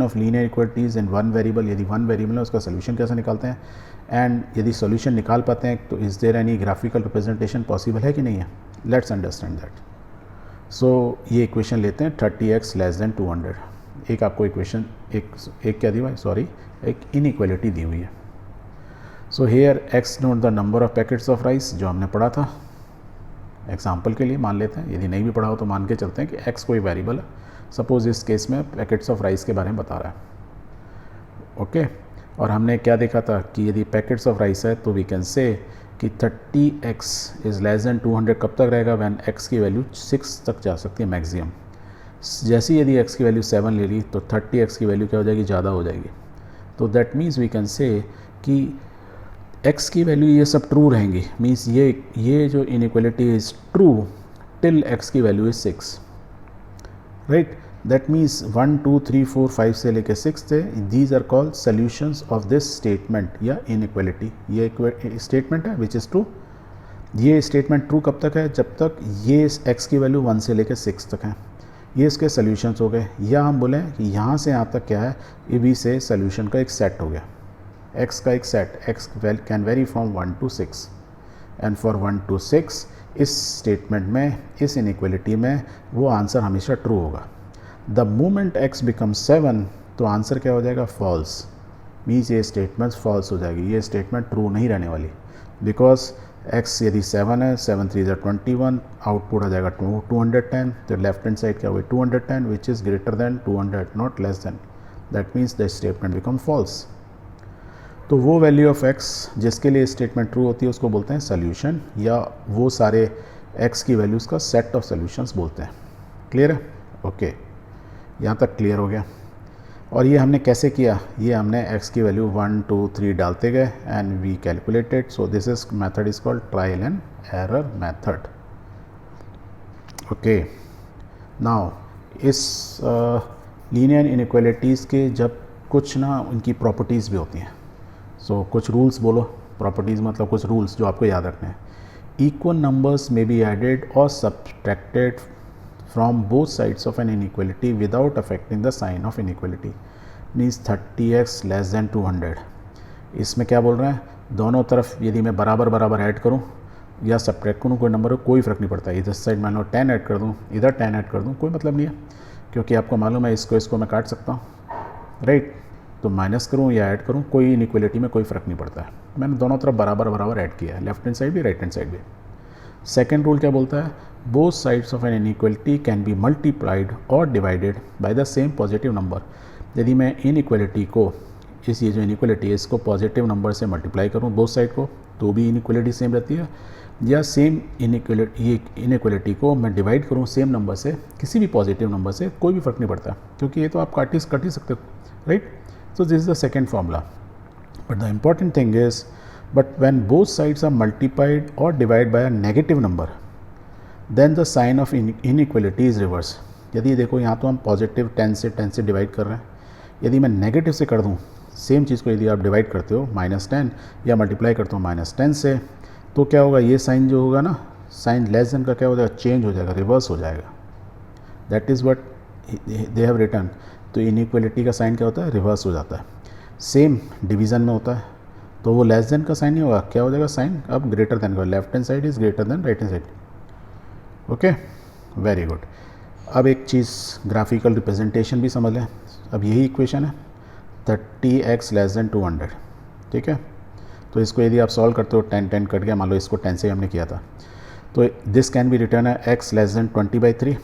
Of linear equalities in one variable, यदि one variable है उसका सोल्यूशन कैसे निकालते हैं, एंड यदि सोल्यूशन निकाल पाते हैं तो is there any graphical representation possible है कि नहीं है. Let's understand that. सो ये इक्वेशन लेते हैं 30x लेस देन 200. एक आपको इक्वेशन एक क्या दी हुआ है, सॉरी, एक इनइक्वालिटी दी हुई है. So here x note the number of packets of rice, जो हमने पढ़ा था. एग्जाम्पल के लिए मान लेते हैं, यदि नहीं भी पढ़ा हो तो मान के चलते हैं कि x कोई वेरिएबल है. सपोज इस केस में पैकेट्स ऑफ राइस के बारे में बता रहा है. ओके और हमने क्या देखा था कि यदि पैकेट्स ऑफ राइस है तो वी कैन से कि 30x इज़ लेस दैन 200 कब तक रहेगा, व्हेन x की वैल्यू 6 तक जा सकती है मैक्सिमम. जैसे ही यदि x की वैल्यू 7 ले ली तो 30x की वैल्यू क्या हो जाएगी, ज़्यादा हो जाएगी. तो that means we can say कि x की वैल्यू ये सब ट्रू रहेंगी. मीन्स ये जो inequality is true till x की value is 6, right. That means 1 2 3 4 5 से लेकर 6 थे. These are called solutions of this statement या इनइक्वालिटी. ये स्टेटमेंट है विच इज़ ट्रू. ये स्टेटमेंट ट्रू कब तक है, जब तक ये x की वैल्यू 1 से लेकर 6 तक है. ये इसके सॉल्यूशंस हो गए. या हम बोलें कि यहाँ से यहाँ तक क्या है, ये भी से सॉल्यूशन का एक सेट हो गया, x का एक set. x can very from 1 to 6 and for 1 to 6 इस स्टेटमेंट में, इस इनइक्वालिटी में वो आंसर हमेशा ट्रू होगा. द मोमेंट x बिकम 7 तो आंसर क्या हो जाएगा, फॉल्स. मीन्स ये स्टेटमेंट फॉल्स हो जाएगी, ये स्टेटमेंट ट्रू नहीं रहने वाली. बिकॉज x यदि 7 है, 7 3 21, आउटपुट आ जाएगा 210. तो लेफ्ट हैंड साइड क्या हुई 210 which is greater than 200 not less than. That means the statement become false. तो वो वैल्यू ऑफ x जिसके लिए स्टेटमेंट ट्रू होती है उसको बोलते हैं सोल्यूशन, या वो सारे x की वैल्यूज़ का सेट ऑफ सोल्यूशंस बोलते हैं. क्लियर है? ओके यहाँ तक क्लियर हो गया. और ये हमने कैसे किया, ये हमने x की वैल्यू 1 2 3 डालते गए and we calculated. So this is method is called trial and error method. Okay now इस लीनियर इनइक्वालिटीज़ के जब कुछ ना उनकी प्रॉपर्टीज़ भी होती हैं. सो कुछ रूल्स बोलो. प्रॉपर्टीज़ मतलब कुछ रूल्स जो आपको याद रखने हैं. इक्वल नंबर्स में बी एडेड और subtracted from both sides of an inequality without affecting the sign of inequality. Means 30x less than 200. इसमें क्या बोल रहे हैं, दोनों तरफ यदि मैं बराबर बराबर ऐड करूं या सब्ट्रैक्ट करूं, कोई नंबर हो कोई फ़र्क नहीं पड़ता. इधर साइड मान लो 10 ऐड कर दूं, इधर 10 ऐड कर दूं, कोई मतलब नहीं है, क्योंकि आपको मालूम है इसको मैं काट सकता हूँ, राइट. तो माइनस करूँ या ऐड करूँ, कोई इनइक्वालिटी में कोई फ़र्क नहीं पड़ता है. मैंने दोनों तरफ बराबर बराबर ऐड किया है, लेफ्ट हैंड साइड भी राइट हैंड साइड भी. सेकेंड रूल क्या बोलता है, both sides of an inequality can be multiplied और divided by the same positive number. यदि मैं इनइक्वालिटी को, ये जो इनइक्वालिटी है इसको पॉजिटिव नंबर से मल्टीप्लाई करूँ बोथ साइड को, तो भी इनइक्वालिटी सेम रहती है. या सेम इनइक्वालिटी को मैं डिवाइड करूँ सेम नंबर से, किसी भी पॉजिटिव नंबर से, कोई भी फ़र्क नहीं पड़ता, क्योंकि ये तो आप काट ही सकते हो, right. So this is the second formula. But the important thing is, but when both sides are multiplied or divided by a negative number, then the sign of inequality is reverse. यदि देखो यहाँ तो हम positive 10 से divide कर रहे हैं, यदि मैं नेगेटिव से कर दूँ सेम चीज़ को, यदि आप डिवाइड करते हो -10 या मल्टीप्लाई करते हो -10 से, तो क्या होगा, ये साइन जो होगा ना, साइन लेस देन का क्या हो जाएगा, चेंज हो जाएगा, रिवर्स हो जाएगा. That is what they have written. तो इनइक्वालिटी का साइन क्या होता है, रिवर्स हो जाता है. सेम डिवीज़न में होता है, तो वो लेस देन का साइन नहीं होगा, क्या हो जाएगा, साइन अब ग्रेटर देन का. Left hand side is greater then right hand side. Okay very good. अब एक चीज़ ग्राफिकल रिप्रेजेंटेशन भी समझ लें. अब यही इक्वेशन है 30x लेस देन 200, ठीक है. तो इसको यदि आप सॉल्व करते हो, 10 कट गया, मान लो इसको 10 से हमने किया था, तो दिस कैन बी रिटर्न है x लेस देन 20/3.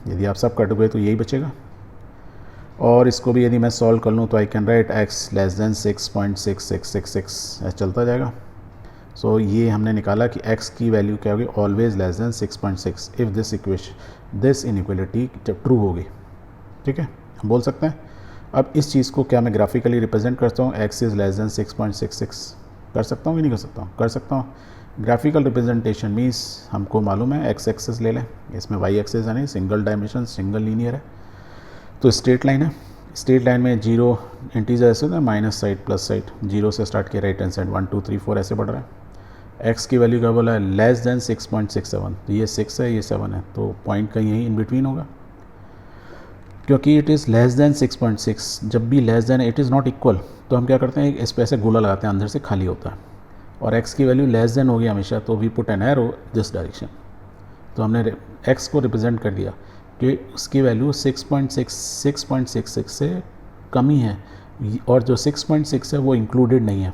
यदि आप सब कट गए तो यही बचेगा. और इसको भी यदि मैं सॉल्व कर लूँ तो I can write x less than 6.6666 चलता जाएगा. सो ये हमने निकाला कि x की वैल्यू क्या होगी, always less than 6.6 if this inequality true होगी, ठीक है, हम बोल सकते हैं. अब इस चीज़ को क्या मैं ग्राफिकली रिप्रेजेंट करता हूँ, x इज़ लेस देन 6.66 कर सकता हूँ कि नहीं कर सकता हूँ, कर सकता हूँ. ग्राफिकल रिप्रेजेंटेशन मीन्स हमको मालूम है x एक्सेस ले लें, इसमें y एक्सेस है नहीं, सिंगल डायमेंशन, सिंगल लीनियर है. तो स्ट्रेट लाइन है, स्ट्रेट लाइन में जीरो इंटीजर ऐसे होता है, minus side plus side, zero से स्टार्ट किया राइट हैंड साइड 1 2 3 4 ऐसे बढ़ रहा है. x की वैल्यू क्या बोला है, लेस देन 6.67. तो ये 6 है, ये 7 है, तो पॉइंट कहीं यहीं इन बिटवीन होगा. क्योंकि इट इज़ लेस देन 6.6, जब भी less than it is not equal तो हम क्या करते हैं, इस पे ऐसे गोला लगाते हैं, अंदर से खाली होता है, और x की वैल्यू लेस देन होगी हमेशा, तो we put an arrow this direction. तो हमने x को रिप्रेजेंट कर दिया कि उसकी वैल्यू 6.66 से कम ही है, और जो 6.6 है वो इंक्लूडेड नहीं है।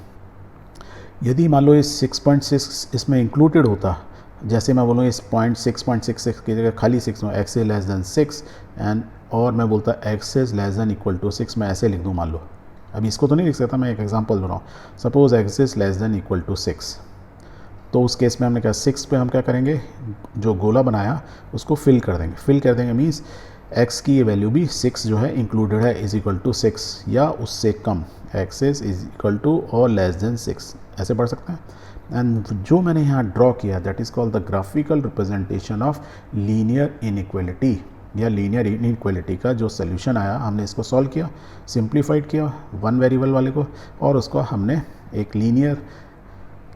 यदि मान लो इस 6.6 इसमें इंक्लूडेड होता, जैसे मैं बोलूँ इस 6.66 की जगह खाली 6 में x is less than 6 and, और मैं बोलता x is less than equal to 6, मैं ऐसे लिख दूँ मान लो, अभी इसको तो नहीं लिख सकता, मैं एक एग्जांपल दे रहा हूँ। Suppose x is less than equal to 6, तो उस केस में हमने कहा 6 पे हम क्या करेंगे, जो गोला बनाया उसको फिल कर देंगे। फिल कर देंगे मीन्स x की ये वैल्यू भी 6 जो है इंक्लूडेड है, इज इक्वल टू 6 या उससे कम, x इज इक्वल टू और लेस देन 6, ऐसे पढ़ सकते हैं। एंड जो मैंने यहाँ ड्रॉ किया that is called the graphical representation of linear inequality, या लीनियर इनइक्वालिटी का जो सोल्यूशन आया, हमने इसको सॉल्व किया, सिंप्लीफाइड किया वन वेरिएबल वाले को, और उसको हमने एक लीनियर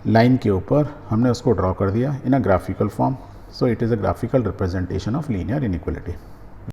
लाइन के ऊपर हमने उसको ड्रॉ कर दिया in a graphical form. So it is a graphical representation of linear inequality.